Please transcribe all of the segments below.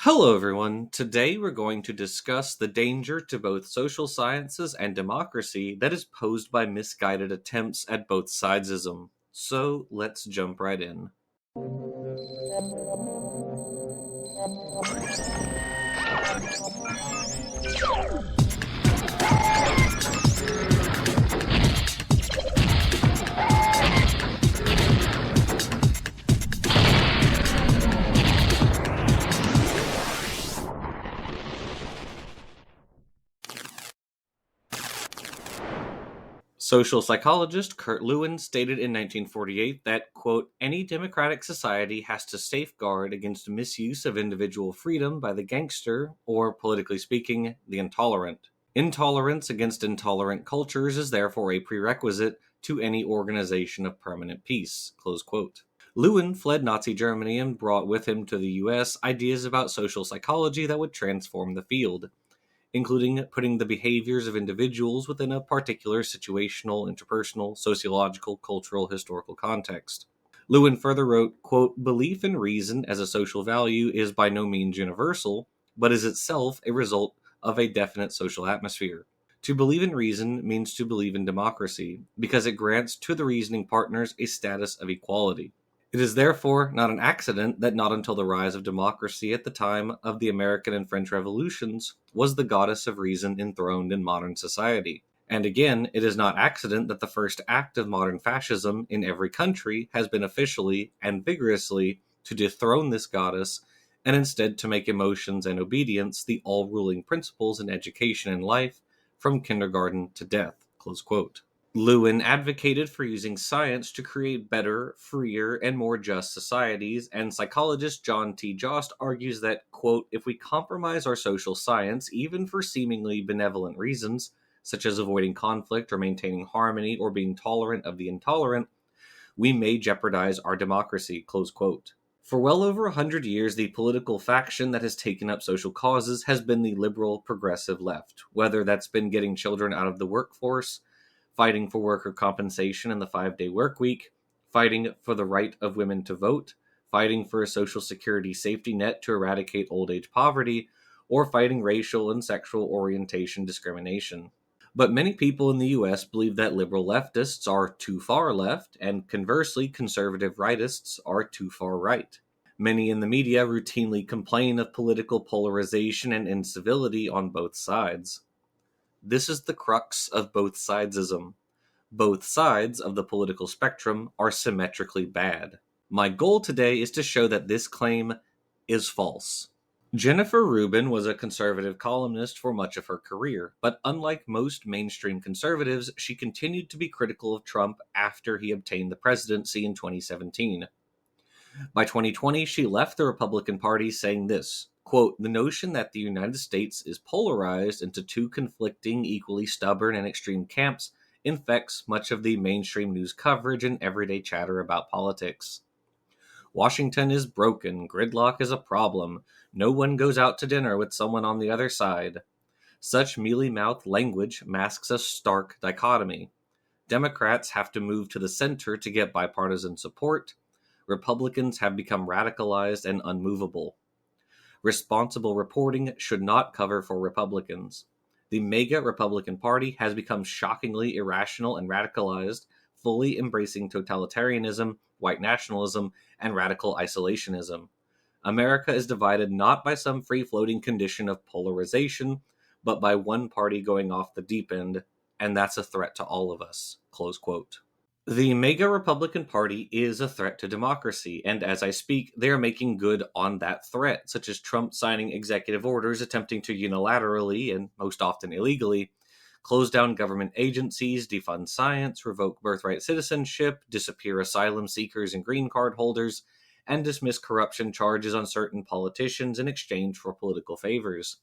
Hello, everyone. Today we're going to discuss the danger to both social sciences and democracy that is posed by misguided attempts at both sidesism. So let's jump right in. Social psychologist Kurt Lewin stated in 1948 that, quote, any democratic society has to safeguard against misuse of individual freedom by the gangster, or, politically speaking, the intolerant. Intolerance against intolerant cultures is therefore a prerequisite to any organization of permanent peace, close quote. Lewin fled Nazi Germany and brought with him to the US ideas about social psychology that would transform the field, including putting the behaviors of individuals within a particular situational, interpersonal, sociological, cultural, historical context. Lewin further wrote, quote, belief in reason as a social value is by no means universal, but is itself a result of a definite social atmosphere. To believe in reason means to believe in democracy, because it grants to the reasoning partners a status of equality. It is therefore not an accident that not until the rise of democracy at the time of the American and French revolutions was the goddess of reason enthroned in modern society. And again, it is not accident that the first act of modern fascism in every country has been officially and vigorously to dethrone this goddess and instead to make emotions and obedience the all-ruling principles in education and life from kindergarten to death, close quote. Lewin advocated for using science to create better, freer, and more just societies, and psychologist John T. Jost argues that, quote, if we compromise our social science, even for seemingly benevolent reasons, such as avoiding conflict or maintaining harmony or being tolerant of the intolerant, we may jeopardize our democracy, close quote. For well over 100 years, the political faction that has taken up social causes has been the liberal progressive left, whether that's been getting children out of the workforce, fighting for worker compensation and the 5-day work week, fighting for the right of women to vote, fighting for a social security safety net to eradicate old age poverty, or fighting racial and sexual orientation discrimination. But many people in the US believe that liberal leftists are too far left, and conversely, conservative rightists are too far right. Many in the media routinely complain of political polarization and incivility on both sides. This is the crux of both-sidesism. Both sides of the political spectrum are symmetrically bad. My goal today is to show that this claim is false. Jennifer Rubin was a conservative columnist for much of her career, but unlike most mainstream conservatives, she continued to be critical of Trump after he obtained the presidency in 2017. By 2020, she left the Republican Party saying this, quote, the notion that the United States is polarized into two conflicting, equally stubborn and extreme camps infects much of the mainstream news coverage and everyday chatter about politics. Washington is broken, gridlock is a problem, no one goes out to dinner with someone on the other side. Such mealy-mouthed language masks a stark dichotomy. Democrats have to move to the center to get bipartisan support. Republicans have become radicalized and unmovable. Responsible reporting should not cover for Republicans. The mega Republican Party has become shockingly irrational and radicalized, fully embracing totalitarianism, white nationalism, and radical isolationism. America is divided not by some free-floating condition of polarization, but by one party going off the deep end, and that's a threat to all of us, close quote. The mega Republican Party is a threat to democracy, and as I speak, they are making good on that threat, such as Trump signing executive orders attempting to unilaterally, and most often illegally, close down government agencies, defund science, revoke birthright citizenship, disappear asylum seekers and green card holders, and dismiss corruption charges on certain politicians in exchange for political favors.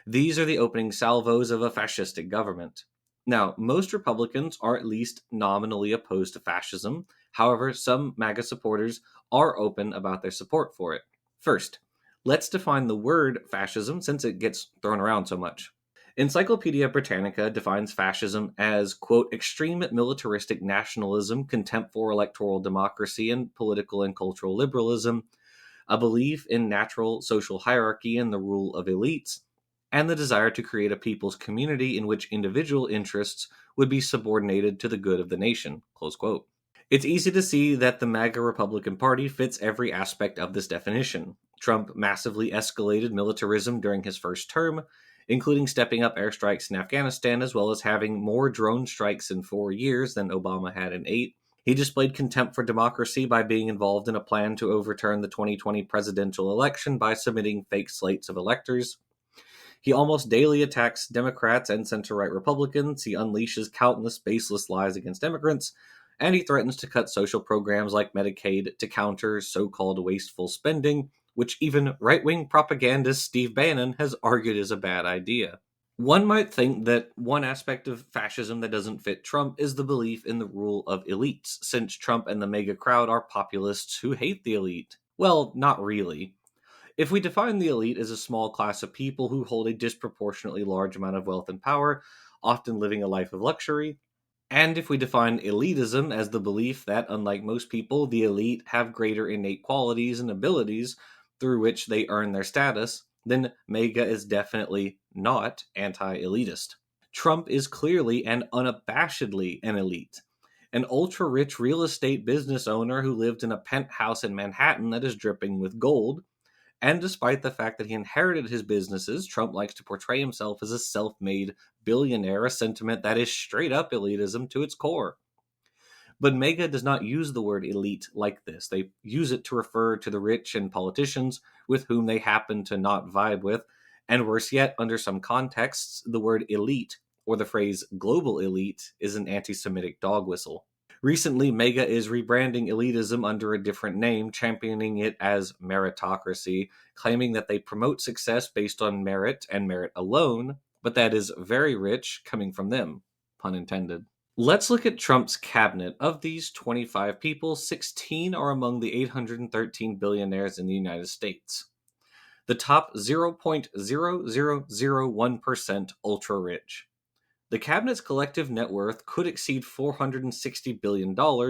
These are the opening salvos of a fascistic government. Now, most Republicans are at least nominally opposed to fascism. However, some MAGA supporters are open about their support for it. First, let's define the word fascism since it gets thrown around so much. Encyclopedia Britannica defines fascism as, quote, extreme militaristic nationalism, contempt for electoral democracy, and political and cultural liberalism, a belief in natural social hierarchy and the rule of elites, and the desire to create a people's community in which individual interests would be subordinated to the good of the nation. Close quote. It's easy to see that the MAGA Republican Party fits every aspect of this definition. Trump massively escalated militarism during his first term, including stepping up airstrikes in Afghanistan, as well as having more drone strikes in 4 years than Obama had in 8. He displayed contempt for democracy by being involved in a plan to overturn the 2020 presidential election by submitting fake slates of electors. He almost daily attacks Democrats and center-right Republicans. He unleashes countless baseless lies against immigrants, and he threatens to cut social programs like Medicaid to counter so-called wasteful spending, which even right-wing propagandist Steve Bannon has argued is a bad idea. One might think that one aspect of fascism that doesn't fit Trump is the belief in the rule of elites, since Trump and the MAGA crowd are populists who hate the elite. Well, not really. If we define the elite as a small class of people who hold a disproportionately large amount of wealth and power, often living a life of luxury, and if we define elitism as the belief that, unlike most people, the elite have greater innate qualities and abilities through which they earn their status, then MAGA is definitely not anti-elitist. Trump is clearly and unabashedly an elite. An ultra-rich real estate business owner who lived in a penthouse in Manhattan that is dripping with gold. And despite the fact that he inherited his businesses, Trump likes to portray himself as a self-made billionaire, a sentiment that is straight up elitism to its core. But MAGA does not use the word elite like this. They use it to refer to the rich and politicians with whom they happen to not vibe with, and worse yet, under some contexts, the word elite, or the phrase global elite, is an anti-Semitic dog whistle. Recently, MAGA is rebranding elitism under a different name, championing it as meritocracy, claiming that they promote success based on merit and merit alone, but that is very rich coming from them, pun intended. Let's look at Trump's cabinet. Of these 25 people, 16 are among the 813 billionaires in the United States. The top 0.0001% ultra-rich. The cabinet's collective net worth could exceed $460 billion,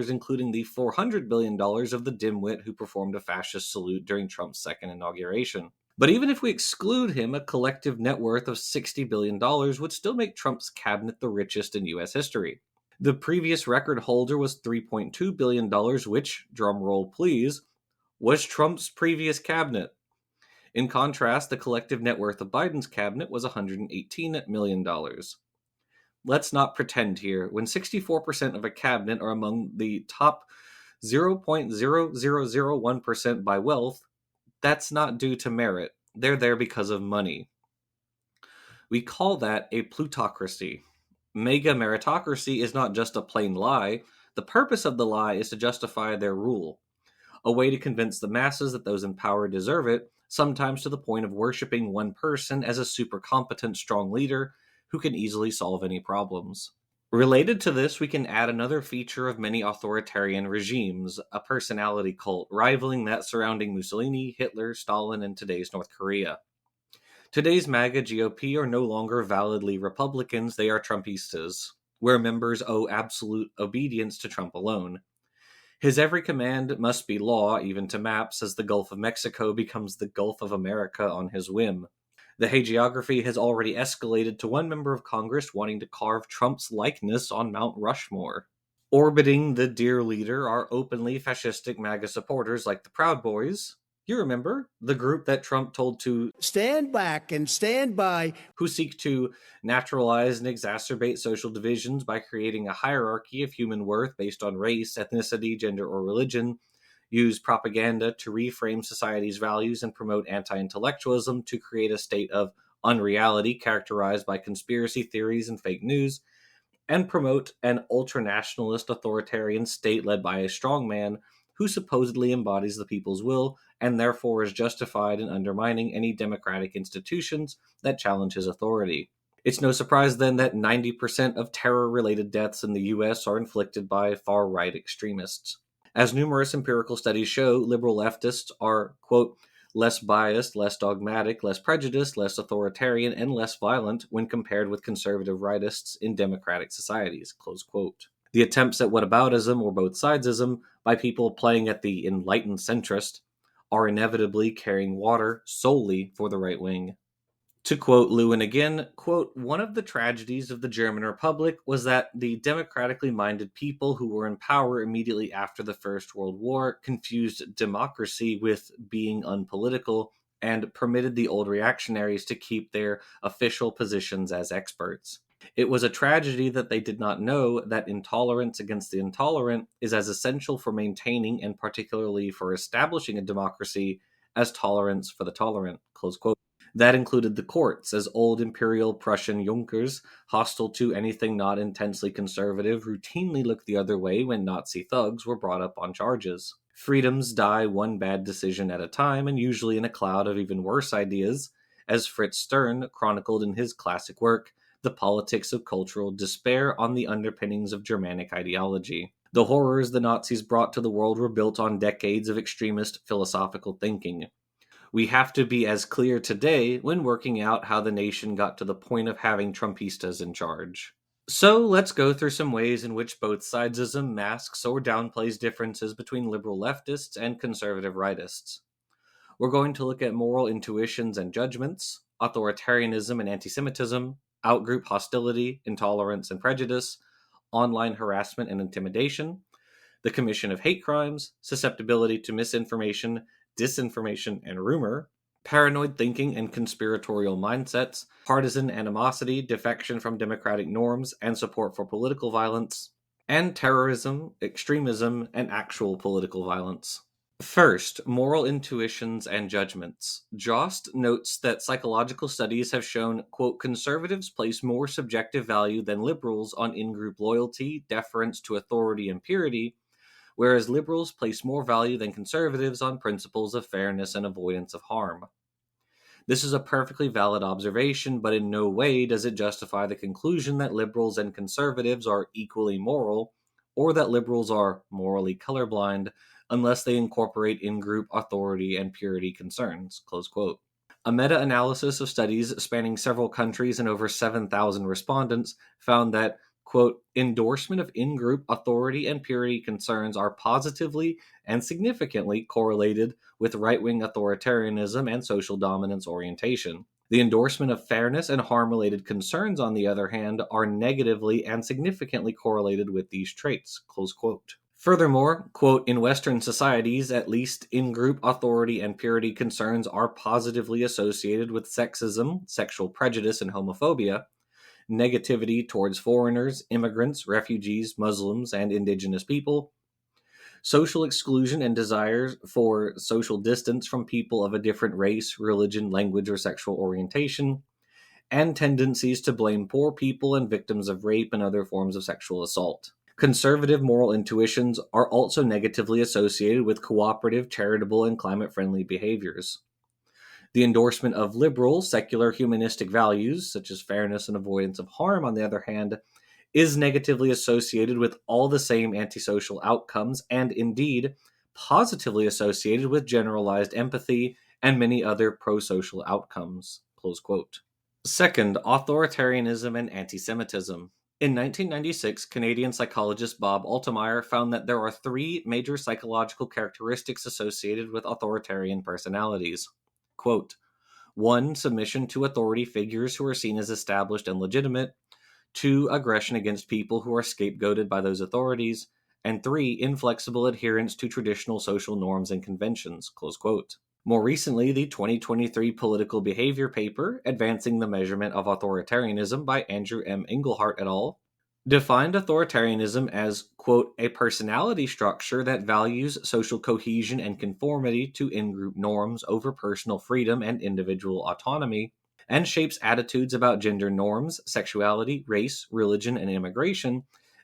including the $400 billion of the dimwit who performed a fascist salute during Trump's second inauguration. But even if we exclude him, a collective net worth of $60 billion would still make Trump's cabinet the richest in U.S. history. The previous record holder was $3.2 billion, which, drumroll please, was Trump's previous cabinet. In contrast, the collective net worth of Biden's cabinet was $118 million. Let's not pretend here. When 64% of a cabinet are among the top 0.0001% by wealth, that's not due to merit. They're there because of money. We call that a plutocracy. Mega meritocracy is not just a plain lie. The purpose of the lie is to justify their rule, a way to convince the masses that those in power deserve it, sometimes to the point of worshiping one person as a super competent, strong leader who can easily solve any problems. Related to this, we can add another feature of many authoritarian regimes, a personality cult rivaling that surrounding Mussolini, Hitler, Stalin, and today's North Korea. Today's MAGA GOP are no longer validly Republicans, they are Trumpistas, where members owe absolute obedience to Trump alone. His every command must be law, even to maps, as the Gulf of Mexico becomes the Gulf of America on his whim. The hagiography has already escalated to one member of Congress wanting to carve Trump's likeness on Mount Rushmore. Orbiting the dear leader are openly fascistic MAGA supporters like the Proud Boys. You remember, the group that Trump told to stand back and stand by, who seek to naturalize and exacerbate social divisions by creating a hierarchy of human worth based on race, ethnicity, gender, or religion, use propaganda to reframe society's values and promote anti-intellectualism to create a state of unreality characterized by conspiracy theories and fake news, and promote an ultranationalist authoritarian state led by a strongman who supposedly embodies the people's will and therefore is justified in undermining any democratic institutions that challenge his authority. It's no surprise then that 90% of terror-related deaths in the US are inflicted by far-right extremists. As numerous empirical studies show, liberal leftists are, quote, less biased, less dogmatic, less prejudiced, less authoritarian, and less violent when compared with conservative rightists in democratic societies, close quote. The attempts at whataboutism or both-sidesism by people playing at the enlightened centrist are inevitably carrying water solely for the right wing. To quote Lewin again, quote, "One of the tragedies of the German Republic was that the democratically minded people who were in power immediately after the First World War confused democracy with being unpolitical and permitted the old reactionaries to keep their official positions as experts. It was a tragedy that they did not know that intolerance against the intolerant is as essential for maintaining and particularly for establishing a democracy as tolerance for the tolerant." Close quote. That included the courts, as old imperial Prussian Junkers, hostile to anything not intensely conservative, routinely looked the other way when Nazi thugs were brought up on charges. Freedoms die one bad decision at a time, and usually in a cloud of even worse ideas, as Fritz Stern chronicled in his classic work, The Politics of Cultural Despair on the Underpinnings of Germanic Ideology. The horrors the Nazis brought to the world were built on decades of extremist philosophical thinking. We have to be as clear today when working out how the nation got to the point of having Trumpistas in charge. So let's go through some ways in which both-sidesism masks or downplays differences between liberal leftists and conservative rightists. We're going to look at moral intuitions and judgments, authoritarianism and anti-Semitism, outgroup hostility, intolerance and prejudice, online harassment and intimidation, the commission of hate crimes, susceptibility to misinformation, disinformation, and rumor, paranoid thinking and conspiratorial mindsets, partisan animosity, defection from democratic norms, and support for political violence, and terrorism, extremism, and actual political violence. First, moral intuitions and judgments. Jost notes that psychological studies have shown, quote, "conservatives place more subjective value than liberals on in-group loyalty, deference to authority, and purity, whereas liberals place more value than conservatives on principles of fairness and avoidance of harm." This is a perfectly valid observation, but in no way does it justify the conclusion that liberals and conservatives are equally moral, or that liberals are morally colorblind, unless they incorporate in-group authority and purity concerns. Close quote. A meta-analysis of studies spanning several countries and over 7,000 respondents found that, quote, "endorsement of in-group authority and purity concerns are positively and significantly correlated with right-wing authoritarianism and social dominance orientation. The endorsement of fairness and harm-related concerns, on the other hand, are negatively and significantly correlated with these traits," close quote. Furthermore, quote, "in Western societies, at least in-group authority and purity concerns are positively associated with sexism, sexual prejudice, and homophobia, negativity towards foreigners, immigrants, refugees, Muslims, and indigenous people, social exclusion and desires for social distance from people of a different race, religion, language, or sexual orientation, and tendencies to blame poor people and victims of rape and other forms of sexual assault. Conservative moral intuitions are also negatively associated with cooperative, charitable, and climate-friendly behaviors. The endorsement of liberal, secular, humanistic values, such as fairness and avoidance of harm, on the other hand, is negatively associated with all the same antisocial outcomes and, indeed, positively associated with generalized empathy and many other pro-social outcomes." Close quote. Second, authoritarianism and anti-Semitism. In 1996, Canadian psychologist Bob Altemeyer found that there are three major psychological characteristics associated with authoritarian personalities. Quote, 1. Submission to authority figures who are seen as established and legitimate. 2. Aggression against people who are scapegoated by those authorities. And 3. Inflexible adherence to traditional social norms and conventions. Close quote. More recently, the 2023 Political Behavior paper, Advancing the Measurement of Authoritarianism by Andrew M. Engelhardt et al., defined authoritarianism as, quote, "a personality structure that values social cohesion and conformity to in-group norms over personal freedom and individual autonomy, and shapes attitudes about gender norms, sexuality, race, religion, and immigration,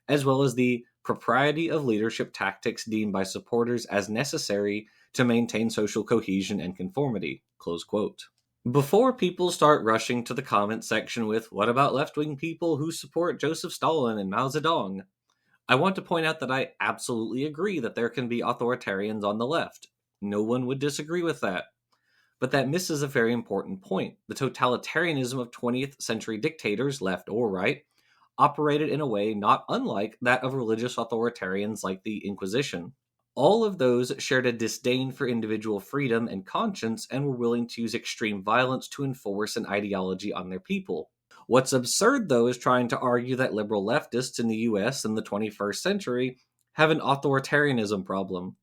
as well as the propriety of leadership tactics deemed by supporters as necessary to maintain social cohesion and conformity." Close quote. Before people start rushing to the comment section with, "what about left-wing people who support Joseph Stalin and Mao Zedong?" I want to point out that I absolutely agree that there can be authoritarians on the left. No one would disagree with that. But that misses a very important point. The totalitarianism of 20th century dictators, left or right, operated in a way not unlike that of religious authoritarians like the Inquisition. All of those shared a disdain for individual freedom and conscience and were willing to use extreme violence to enforce an ideology on their people. What's absurd, though, is trying to argue that liberal leftists in the US in the 21st century have an authoritarianism problem.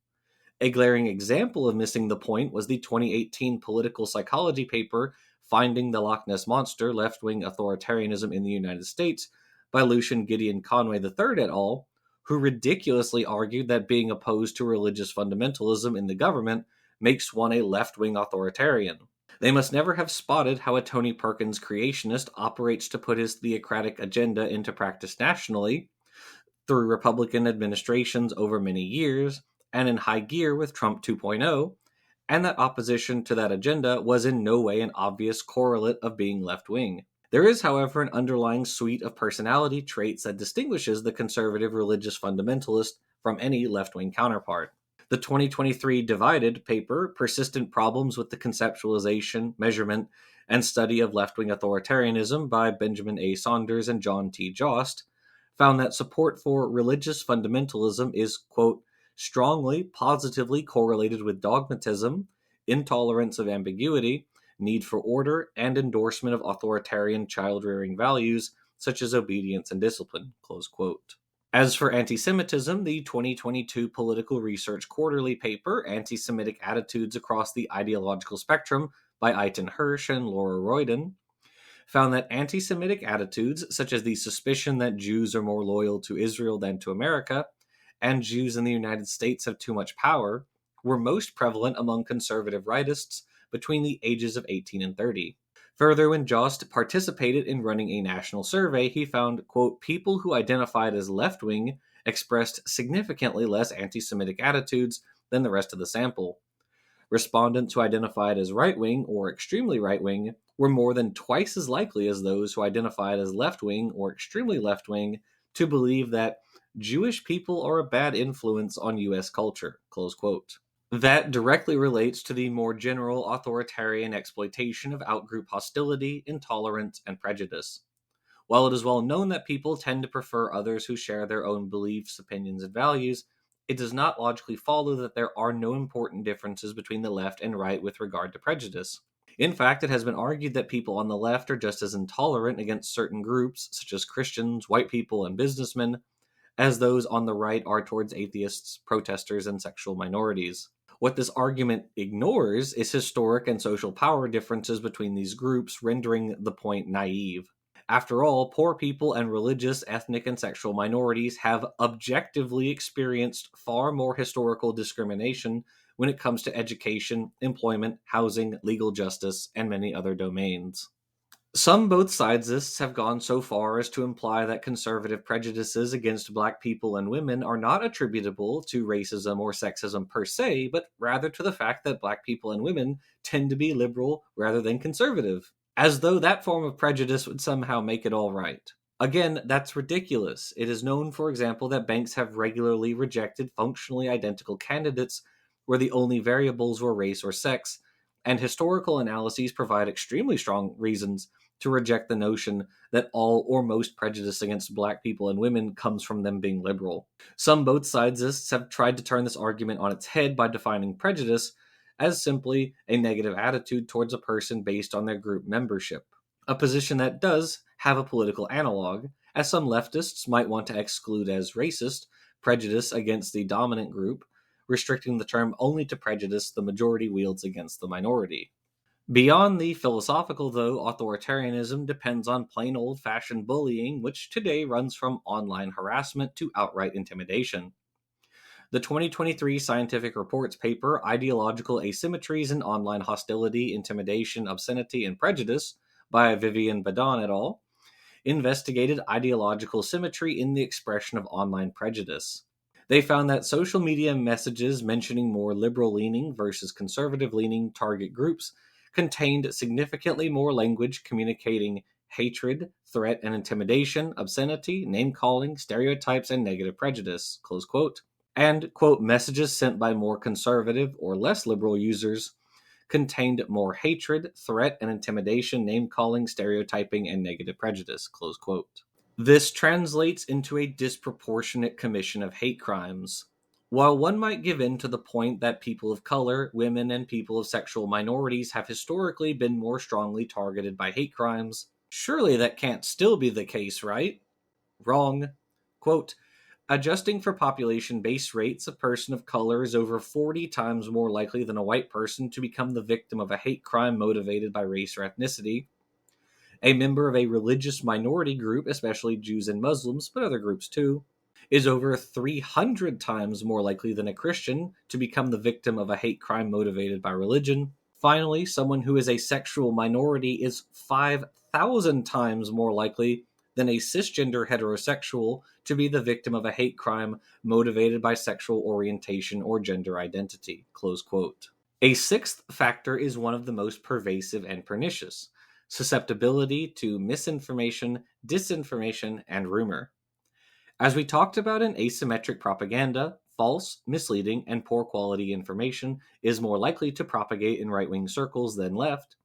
A glaring example of missing the point was the 2018 political psychology paper Finding the Loch Ness Monster Left Wing Authoritarianism in the United States by Lucian Gideon Conway III et al., who ridiculously argued that being opposed to religious fundamentalism in the government makes one a left wing authoritarian. They must never have spotted how a Tony Perkins creationist operates to put his theocratic agenda into practice nationally through Republican administrations over many years and in high gear with Trump 2.0, and that opposition to that agenda was in no way an obvious correlate of being left wing. There is, however, an underlying suite of personality traits that distinguishes the conservative religious fundamentalist from any left wing counterpart. The 2023 Divided paper, Persistent Problems with the Conceptualization, Measurement, and Study of Left Wing Authoritarianism by Benjamin A. Saunders and John T. Jost, found that support for religious fundamentalism is, quote, strongly positively correlated with dogmatism, intolerance of ambiguity, need for order, and endorsement of authoritarian child-rearing values such as obedience and discipline, close quote. As for anti-Semitism, the 2022 Political Research Quarterly paper, Anti-Semitic Attitudes Across the Ideological Spectrum by Eitan Hirsch and Laura Royden, found that anti-Semitic attitudes, such as the suspicion that Jews are more loyal to Israel than to America, and Jews in the United States have too much power, were most prevalent among conservative rightists between the ages of 18 and 30. Further, when Jost participated in running a national survey, he found, quote, people who identified as left-wing expressed significantly less anti-Semitic attitudes than the rest of the sample. Respondents who identified as right-wing or extremely right-wing were more than twice as likely as those who identified as left-wing or extremely left-wing to believe that Jewish people are a bad influence on U.S. culture, close quote. That directly relates to the more general authoritarian exploitation of outgroup hostility, intolerance, and prejudice. While it is well known that people tend to prefer others who share their own beliefs, opinions, and values, it does not logically follow that there are no important differences between the left and right with regard to prejudice. In fact, it has been argued that people on the left are just as intolerant against certain groups, such as Christians, white people, and businessmen, as those on the right are towards atheists, protesters, and sexual minorities. What this argument ignores is historic and social power differences between these groups, rendering the point naive. After all, poor people and religious, ethnic, and sexual minorities have objectively experienced far more historical discrimination when it comes to education, employment, housing, legal justice, and many other domains. Some both-sidesists have gone so far as to imply that conservative prejudices against black people and women are not attributable to racism or sexism per se, but rather to the fact that black people and women tend to be liberal rather than conservative, as though that form of prejudice would somehow make it all right. Again, that's ridiculous. It is known, for example, that banks have regularly rejected functionally identical candidates where the only variables were race or sex, and historical analyses provide extremely strong reasons to reject the notion that all or most prejudice against black people and women comes from them being liberal. Some both-sidesists have tried to turn this argument on its head by defining prejudice as simply a negative attitude towards a person based on their group membership, a position that does have a political analog, as some leftists might want to exclude as racist prejudice against the dominant group, restricting the term only to prejudice the majority wields against the minority. Beyond the philosophical, though, authoritarianism depends on plain old-fashioned bullying, which today runs from online harassment to outright intimidation. The 2023 Scientific Reports paper, Ideological Asymmetries in Online Hostility, Intimidation, Obscenity, and Prejudice, by Vivian Badon et al., investigated ideological symmetry in the expression of online prejudice. They found that social media messages mentioning more liberal-leaning versus conservative-leaning target groups contained significantly more language communicating hatred, threat, and intimidation, obscenity, name-calling, stereotypes, and negative prejudice, close quote. And, quote, messages sent by more conservative or less liberal users contained more hatred, threat, and intimidation, name-calling, stereotyping, and negative prejudice, close quote. This translates into a disproportionate commission of hate crimes. While one might give in to the point that people of color, women, and people of sexual minorities have historically been more strongly targeted by hate crimes, surely that can't still be the case, right? Wrong. Quote, adjusting for population based rates, a person of color is over 40 times more likely than a white person to become the victim of a hate crime motivated by race or ethnicity. A member of a religious minority group, especially Jews and Muslims, but other groups too, is over 300 times more likely than a Christian to become the victim of a hate crime motivated by religion. Finally, someone who is a sexual minority is 5,000 times more likely than a cisgender heterosexual to be the victim of a hate crime motivated by sexual orientation or gender identity. Close quote. A sixth factor is one of the most pervasive and pernicious: susceptibility to misinformation, disinformation, and rumor. As we talked about in asymmetric propaganda, false, misleading, and poor quality information is more likely to propagate in right wing circles than left,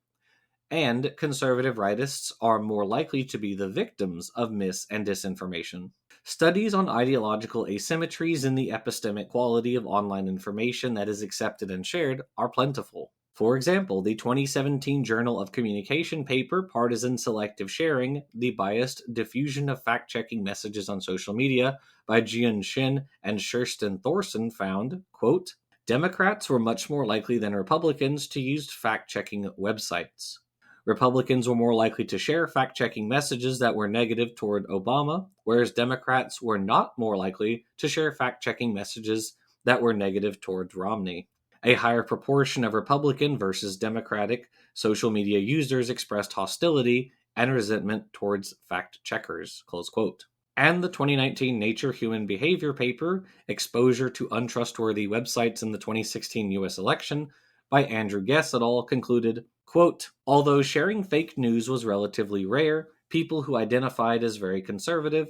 and conservative rightists are more likely to be the victims of mis and disinformation. Studies on ideological asymmetries in the epistemic quality of online information that is accepted and shared are plentiful. For example, the 2017 Journal of Communication paper, Partisan Selective Sharing, the Biased Diffusion of Fact-Checking Messages on Social Media, by Jian Shin and Kirsten Thorson found, quote, Democrats were much more likely than Republicans to use fact-checking websites. Republicans were more likely to share fact-checking messages that were negative toward Obama, whereas Democrats were not more likely to share fact-checking messages that were negative toward Romney. A higher proportion of Republican versus Democratic social media users expressed hostility and resentment towards fact-checkers, close quote. And the 2019 Nature Human Behavior paper, Exposure to Untrustworthy Websites in the 2016 U.S. Election, by Andrew Guess et al., concluded, quote, although sharing fake news was relatively rare, people who identified as very conservative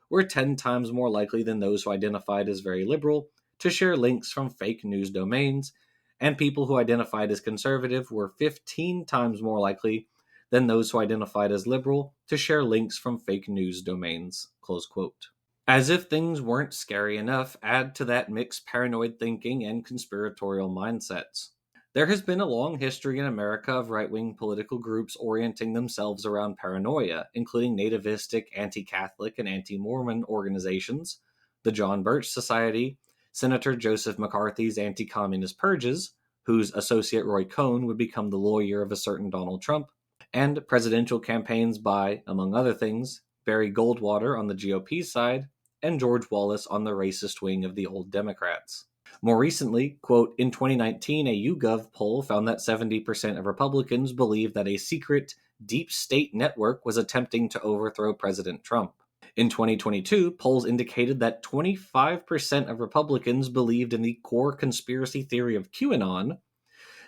were 10 times more likely than those who identified as very liberal to share links from fake news domains, and people who identified as conservative were 15 times more likely than those who identified as liberal to share links from fake news domains, close quote. As if things weren't scary enough, add to that mix paranoid thinking and conspiratorial mindsets. There has been a long history in America of right-wing political groups orienting themselves around paranoia, including nativistic, anti-Catholic, and anti-Mormon organizations, the John Birch Society, Senator Joseph McCarthy's anti-communist purges, whose associate Roy Cohn would become the lawyer of a certain Donald Trump, and presidential campaigns by, among other things, Barry Goldwater on the GOP side, and George Wallace on the racist wing of the old Democrats. More recently, quote, in 2019, a YouGov poll found that 70% of Republicans believed that a secret, deep state network was attempting to overthrow President Trump. In 2022, polls indicated that 25% of Republicans believed in the core conspiracy theory of QAnon,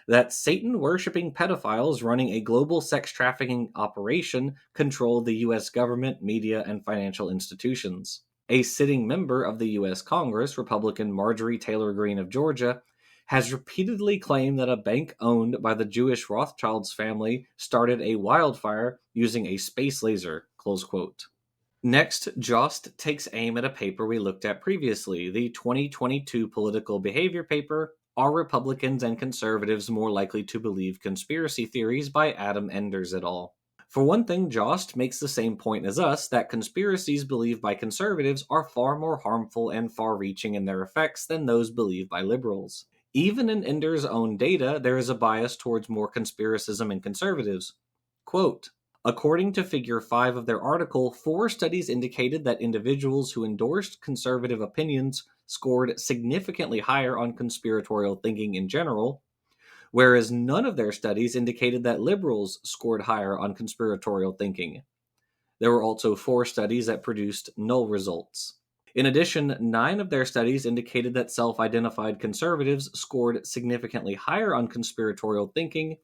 that Satan-worshipping pedophiles running a global sex trafficking operation control the U.S. government, media, and financial institutions. A sitting member of the U.S. Congress, Republican Marjorie Taylor Greene of Georgia, has repeatedly claimed that a bank owned by the Jewish Rothschilds family started a wildfire using a space laser, close quote. Next, Jost takes aim at a paper we looked at previously, the 2022 Political Behavior paper, Are Republicans and Conservatives More Likely to Believe Conspiracy Theories, by Adam Enders et al. For one thing, Jost makes the same point as us, that conspiracies believed by conservatives are far more harmful and far-reaching in their effects than those believed by liberals. Even in Enders' own data, there is a bias towards more conspiracism in conservatives. Quote, according to Figure 5 of their article, 4 studies indicated that individuals who endorsed conservative opinions scored significantly higher on conspiratorial thinking in general, whereas none of their studies indicated that liberals scored higher on conspiratorial thinking. There were also 4 studies that produced null results. In addition, 9 of their studies indicated that self-identified conservatives scored significantly higher on conspiratorial thinking,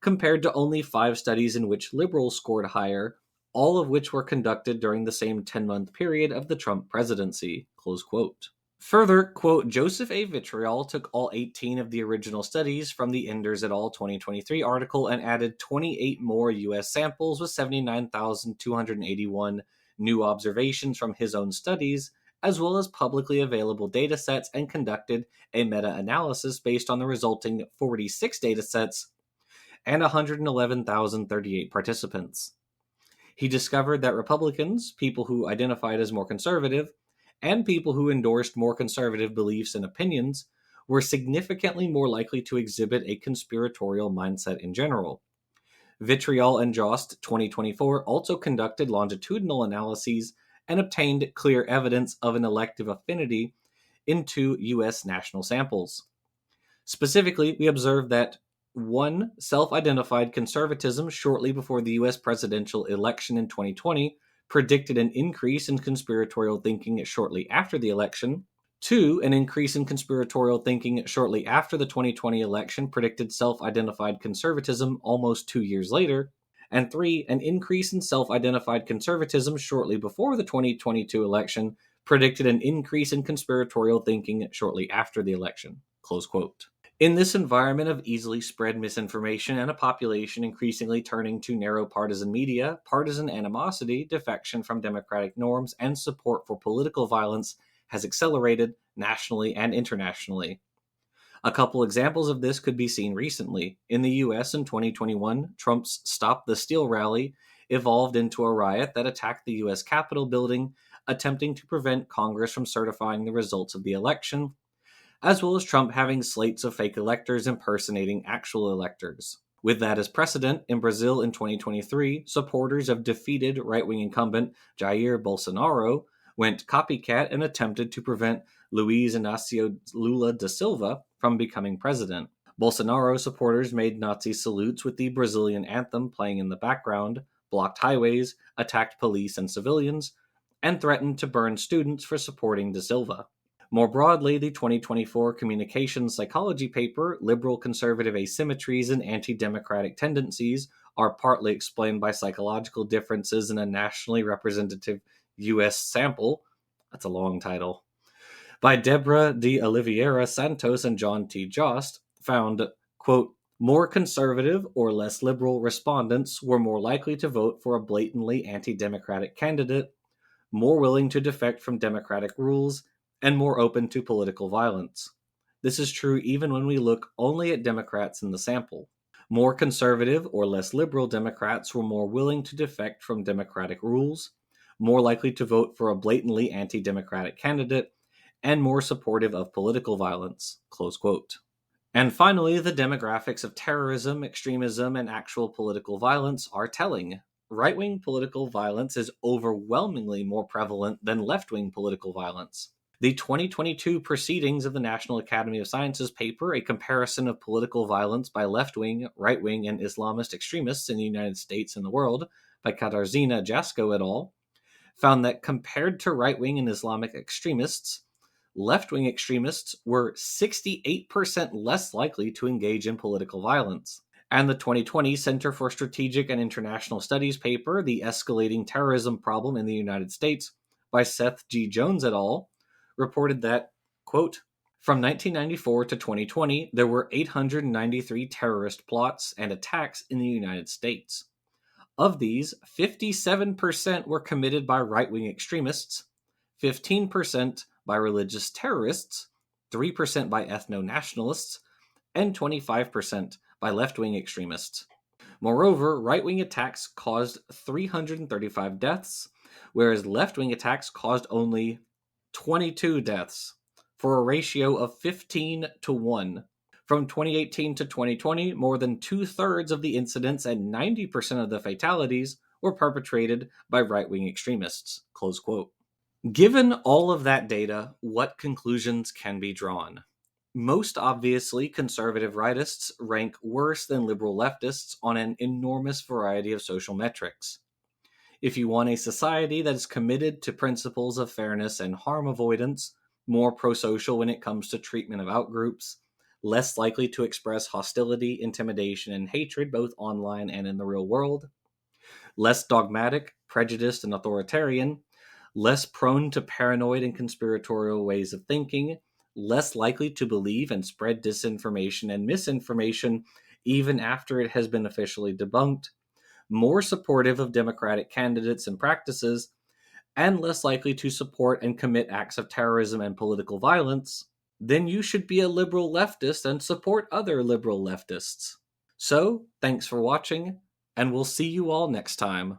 compared to only 5 studies in which liberals scored higher, all of which were conducted during the same 10-month period of the Trump presidency, close quote. Further, quote, Joseph A. Vitriol took all 18 of the original studies from the Enders et al. 2023 article and added 28 more U.S. samples with 79,281 new observations from his own studies, as well as publicly available datasets, and conducted a meta-analysis based on the resulting 46 datasets and 111,038 participants. He discovered that Republicans, people who identified as more conservative, and people who endorsed more conservative beliefs and opinions were significantly more likely to exhibit a conspiratorial mindset in general. Vitriol and Jost 2024 also conducted longitudinal analyses and obtained clear evidence of an elective affinity in 2 U.S. national samples. Specifically, we observed that 1. Self-identified conservatism shortly before the U.S. presidential election in 2020 predicted an increase in conspiratorial thinking shortly after the election. 2. An increase in conspiratorial thinking shortly after the 2020 election predicted self-identified conservatism almost 2 years later. And 3. An increase in self-identified conservatism shortly before the 2022 election predicted an increase in conspiratorial thinking shortly after the election. Close quote. In this environment of easily spread misinformation and a population increasingly turning to narrow partisan media, partisan animosity, defection from democratic norms, and support for political violence has accelerated nationally and internationally. A couple examples of this could be seen recently. In the US in 2021, Trump's Stop the Steal rally evolved into a riot that attacked the US Capitol building, attempting to prevent Congress from certifying the results of the election, as well as Trump having slates of fake electors impersonating actual electors. With that as precedent, in Brazil in 2023, supporters of defeated right-wing incumbent Jair Bolsonaro went copycat and attempted to prevent Luiz Inácio Lula da Silva from becoming president. Bolsonaro supporters made Nazi salutes with the Brazilian anthem playing in the background, blocked highways, attacked police and civilians, and threatened to burn students for supporting da Silva. More broadly, the 2024 communications psychology paper, Liberal Conservative Asymmetries and Anti-Democratic Tendencies, are partly explained by psychological differences in a nationally representative U.S. sample. That's a long title. By Deborah de Oliveira Santos and John T. Jost, found, quote, more conservative or less liberal respondents were more likely to vote for a blatantly anti-democratic candidate, more willing to defect from democratic rules, and more open to political violence. This is true even when we look only at Democrats in the sample. More conservative or less liberal Democrats were more willing to defect from democratic rules, more likely to vote for a blatantly anti-democratic candidate, and more supportive of political violence. Close quote. And finally, the demographics of terrorism, extremism, and actual political violence are telling. Right-wing political violence is overwhelmingly more prevalent than left-wing political violence. The 2022 Proceedings of the National Academy of Sciences paper, A Comparison of Political Violence by Left-Wing, Right-Wing, and Islamist Extremists in the United States and the World, by Katarzyna Jasko et al., found that compared to right-wing and Islamic extremists, left-wing extremists were 68% less likely to engage in political violence. And the 2020 Center for Strategic and International Studies paper, The Escalating Terrorism Problem in the United States, by Seth G. Jones et al., reported that, quote, from 1994 to 2020, there were 893 terrorist plots and attacks in the United States. Of these, 57% were committed by right-wing extremists, 15% by religious terrorists, 3% by ethno-nationalists, and 25% by left-wing extremists. Moreover, right-wing attacks caused 335 deaths, whereas left-wing attacks caused only 22 deaths, for a ratio of 15 to 1. From 2018 to 2020, more than two-thirds of the incidents and 90% of the fatalities were perpetrated by right-wing extremists. Close quote. Given all of that data, what conclusions can be drawn? Most obviously, conservative rightists rank worse than liberal leftists on an enormous variety of social metrics. If you want a society that is committed to principles of fairness and harm avoidance, more pro-social when it comes to treatment of outgroups, less likely to express hostility, intimidation, and hatred both online and in the real world, less dogmatic, prejudiced, and authoritarian, less prone to paranoid and conspiratorial ways of thinking, less likely to believe and spread disinformation and misinformation even after it has been officially debunked, more supportive of democratic candidates and practices, and less likely to support and commit acts of terrorism and political violence, then you should be a liberal leftist and support other liberal leftists. So, thanks for watching, and we'll see you all next time.